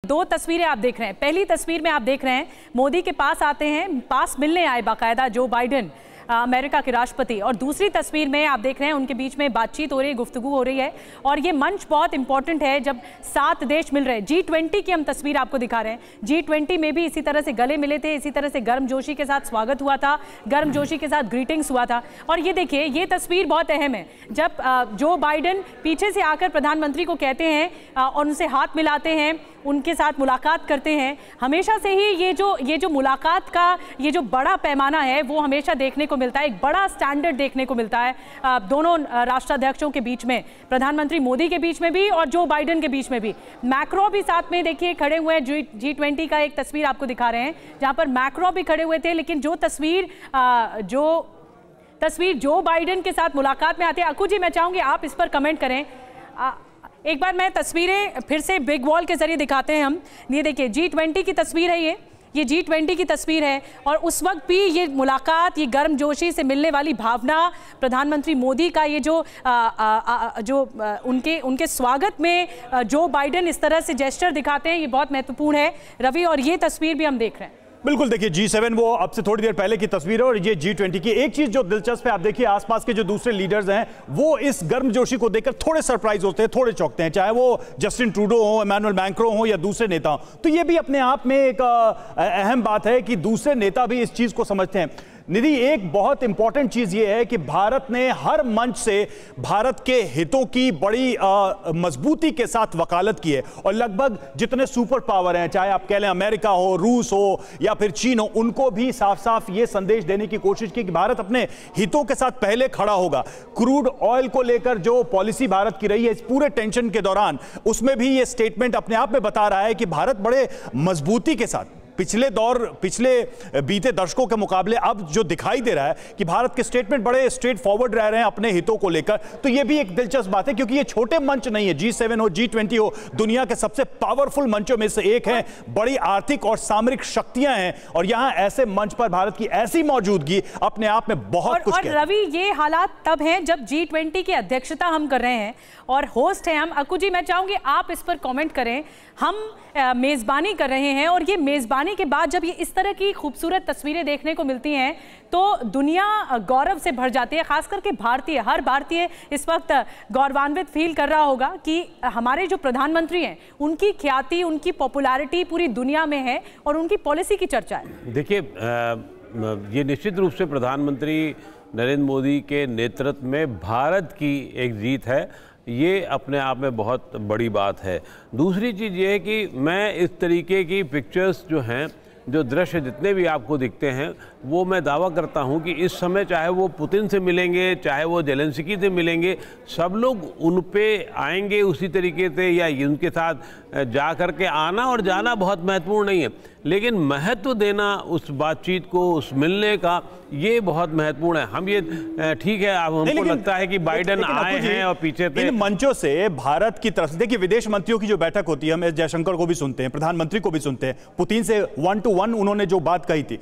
दो तस्वीरें आप देख रहे हैं। पहली तस्वीर में आप देख रहे हैं मोदी के पास आते हैं, पास मिलने आए बाकायदा जो बाइडेन अमेरिका के राष्ट्रपति, और दूसरी तस्वीर में आप देख रहे हैं उनके बीच में बातचीत हो रही है, गुफ्तगू हो रही है। और ये मंच बहुत इंपॉर्टेंट है जब 7 देश मिल रहे हैं। G20 की हम तस्वीर आपको दिखा रहे हैं। G20 में भी इसी तरह से गले मिले थे, इसी तरह से गर्मजोशी के साथ स्वागत हुआ था, गर्मजोशी के साथ ग्रीटिंग्स हुआ था। और ये देखिए, ये तस्वीर बहुत अहम है जब जो बाइडेन पीछे से आकर प्रधानमंत्री को कहते हैं और उनसे हाथ मिलाते हैं, उनके साथ मुलाकात करते हैं। हमेशा से ही ये जो मुलाकात का ये जो बड़ा पैमाना है वो हमेशा देखने को मिलता है, एक बड़ा स्टैंडर्ड देखने को मिलता है दोनों राष्ट्राध्यक्षों के बीच में, प्रधानमंत्री मोदी के बीच में भी और जो बाइडेन के बीच में भी। मैक्रो भी साथ में देखिए खड़े हुए हैं। G20 का एक तस्वीर आपको दिखा रहे हैं जहां पर मैक्रो भी खड़े हुए थे। लेकिन जो तस्वीर जो बाइडेन के साथ मुलाकात में आते हैं, अकू जी मैं चाहूंगी आप इस पर कमेंट करें। एक बार मैं तस्वीरें फिर से बिग वॉल के जरिए दिखाते हैं हम। ये देखिए G20 की तस्वीर है, ये G20 की तस्वीर है और उस वक्त भी ये मुलाकात, ये गर्मजोशी से मिलने वाली भावना, प्रधानमंत्री मोदी का ये उनके स्वागत में जो बाइडेन इस तरह से जेस्चर दिखाते हैं, ये बहुत महत्वपूर्ण है रवि। और ये तस्वीर भी हम देख रहे हैं। बिल्कुल, देखिए G7 वो अब से थोड़ी देर पहले की तस्वीर है और ये G20 की। एक चीज जो दिलचस्प है, आप देखिए आसपास के जो दूसरे लीडर्स हैं वो इस गर्मजोशी को देखकर थोड़े सरप्राइज होते हैं, थोड़े चौंकते हैं, चाहे वो जस्टिन ट्रूडो हो, इमैनुअल मैक्रों हो या दूसरे नेता हो। तो ये भी अपने आप में एक अहम बात है कि दूसरे नेता भी इस चीज को समझते हैं। निधि, एक बहुत इंपॉर्टेंट चीज ये है कि भारत ने हर मंच से भारत के हितों की बड़ी मजबूती के साथ वकालत की है और लगभग जितने सुपर पावर हैं, चाहे आप कह लें अमेरिका हो, रूस हो या फिर चीन हो, उनको भी साफ साफ ये संदेश देने की कोशिश की कि भारत अपने हितों के साथ पहले खड़ा होगा। क्रूड ऑयल को लेकर जो पॉलिसी भारत की रही है इस पूरे टेंशन के दौरान, उसमें भी ये स्टेटमेंट अपने आप में बता रहा है कि भारत बड़े मजबूती के साथ पिछले बीते दशकों के मुकाबले अब जो दिखाई दे रहा है कि भारत के स्टेटमेंट बड़े स्ट्रेट फॉरवर्ड रह रहे हैं अपने हितों को लेकर। तो यह भी एक दिलचस्प बात है क्योंकि ये छोटे मंच नहीं है। G7 हो, G20 हो, दुनिया के सबसे पावरफुल मंचों में से एक है, बड़ी आर्थिक और सामरिक शक्तियां हैं और यहां ऐसे मंच पर भारत की ऐसी मौजूदगी अपने आप में बहुत कुछ और रवि, ये हालात तब हैं जब G20 की अध्यक्षता हम कर रहे हैं और होस्ट हैं हम। अकू जी मैं चाहूंगी आप इस पर कमेंट करें। हम मेजबानी कर रहे हैं और ये मेजबानी के बाद जब ये इस तरह की खूबसूरत तस्वीरें देखने को मिलती हैं तो दुनिया गौरव से भर जाती है। खास करके हर भारतीय इस वक्त गौरवान्वित फील कर रहा होगा कि हमारे जो प्रधानमंत्री हैं उनकी ख्याति, उनकी पॉपुलैरिटी पूरी दुनिया में है और उनकी पॉलिसी की चर्चा है। देखिए, ये निश्चित रूप से प्रधानमंत्री नरेंद्र मोदी के नेतृत्व में भारत की एक जीत है, ये अपने आप में बहुत बड़ी बात है। दूसरी चीज़ ये है कि मैं इस तरीके की पिक्चर्स जो हैं, जो दृश्य जितने भी आपको दिखते हैं, वो मैं दावा करता हूं कि इस समय चाहे वो पुतिन से मिलेंगे, चाहे वो जेलेंस्की से मिलेंगे, सब लोग उन पे आएंगे उसी तरीके से या उनके साथ जा कर के आना और जाना बहुत महत्वपूर्ण नहीं है, लेकिन महत्व देना उस बातचीत को, उस मिलने का, ये बहुत महत्वपूर्ण है। हम ये ठीक है, अब हमको लगता है कि बाइडेन आए हैं और पीछे थे। इन मंचों से भारत की तरफ से देखिए विदेश मंत्रियों की जो बैठक होती है, हम एस जयशंकर को भी सुनते हैं, प्रधानमंत्री को भी सुनते हैं, पुतिन से 1 to 1 उन्होंने जो बात कही थी,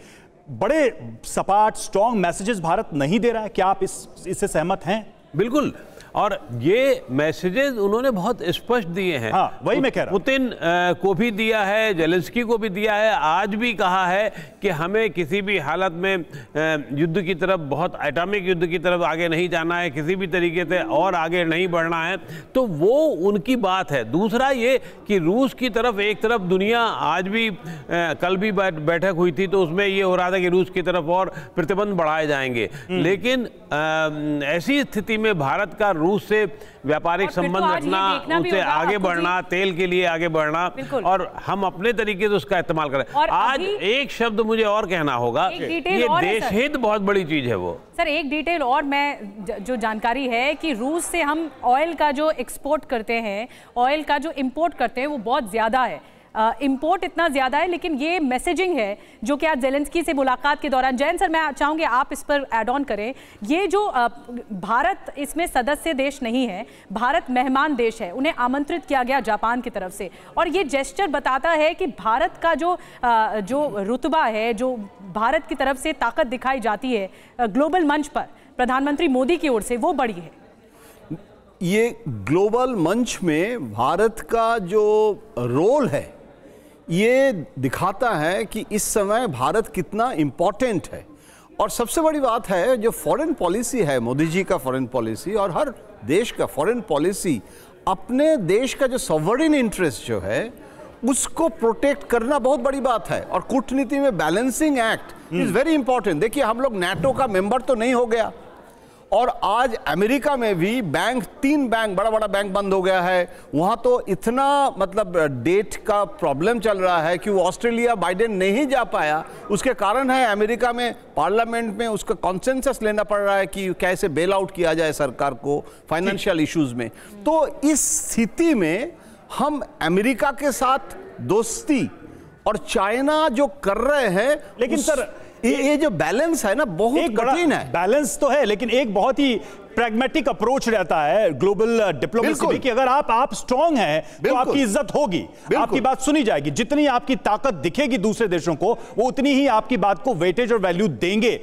बड़े सपाट स्ट्रॉन्ग मैसेजेस भारत नहीं दे रहा है। क्या आप इससे सहमत हैं? बिल्कुल, और ये मैसेजेस उन्होंने बहुत स्पष्ट दिए हैं। हाँ, वही मैं कह रहा हूं। पुतिन को भी दिया है, जेलेंस्की को भी दिया है, आज भी कहा है कि हमें किसी भी हालत में युद्ध की तरफ, बहुत एटॉमिक युद्ध की तरफ आगे नहीं जाना है, किसी भी तरीके से और आगे नहीं बढ़ना है। तो वो उनकी बात है। दूसरा ये कि रूस की तरफ, एक तरफ दुनिया आज भी, कल भी बैठक हुई थी तो उसमें ये हो रहा था कि रूस की तरफ और प्रतिबंध बढ़ाए जाएंगे, लेकिन ऐसी स्थिति में भारत का रूस से व्यापारिक संबंध रखना, उनसे आगे बढ़ना, तेल के लिए आगे बढ़ना और हम अपने तरीके से उसका इस्तेमाल करें। आज एक शब्द मुझे और कहना होगा, ये देश हित बहुत बड़ी चीज है। वो सर एक डिटेल और, मैं जो जानकारी है कि रूस से हम ऑयल का जो एक्सपोर्ट करते हैं, ऑयल का जो इंपोर्ट करते हैं वो बहुत ज्यादा है। इंपोर्ट इतना ज़्यादा है, लेकिन ये मैसेजिंग है जो कि आज जेलेंस्की से मुलाकात के दौरान, जैन सर मैं चाहूँगी आप इस पर ऐड ऑन करें। ये जो भारत इसमें सदस्य देश नहीं है, भारत मेहमान देश है, उन्हें आमंत्रित किया गया जापान की तरफ से, और ये जेस्चर बताता है कि भारत का जो रुतबा है, जो भारत की तरफ से ताकत दिखाई जाती है ग्लोबल मंच पर प्रधानमंत्री मोदी की ओर से, वो बड़ी है। ये ग्लोबल मंच में भारत का जो रोल है ये दिखाता है कि इस समय भारत कितना इम्पोर्टेंट है। और सबसे बड़ी बात है, जो फॉरेन पॉलिसी है, मोदी जी का फॉरेन पॉलिसी और हर देश का फॉरेन पॉलिसी, अपने देश का जो सॉवरेन इंटरेस्ट जो है उसको प्रोटेक्ट करना बहुत बड़ी बात है। और कूटनीति में balancing act is very important. देखिए, हम लोग नाटो का मेंबर तो नहीं हो गया, और आज अमेरिका में भी बैंक, 3 बैंक, बड़ा बड़ा बैंक बंद हो गया है। वहां तो इतना मतलब डेट का प्रॉब्लम चल रहा है कि वो ऑस्ट्रेलिया बाइडेन नहीं जा पाया। उसके कारण है अमेरिका में पार्लियामेंट में उसका कॉन्सेंसस लेना पड़ रहा है कि कैसे बेल आउट किया जाए सरकार को फाइनेंशियल इश्यूज में। तो इस स्थिति में हम अमेरिका के साथ दोस्ती और चाइना जो कर रहे हैं, लेकिन सर ये जो बैलेंस है ना, बहुत कठिन है। बैलेंस तो है, लेकिन एक बहुत ही प्रैग्मेटिक अप्रोच रहता है ग्लोबल डिप्लोमेसी में कि अगर आप स्ट्रांग हैं तो आपकी इज्जत होगी, आपकी बात सुनी जाएगी। जितनी आपकी ताकत दिखेगी दूसरे देशों को, वो उतनी ही आपकी बात को वेटेज और वैल्यू देंगे।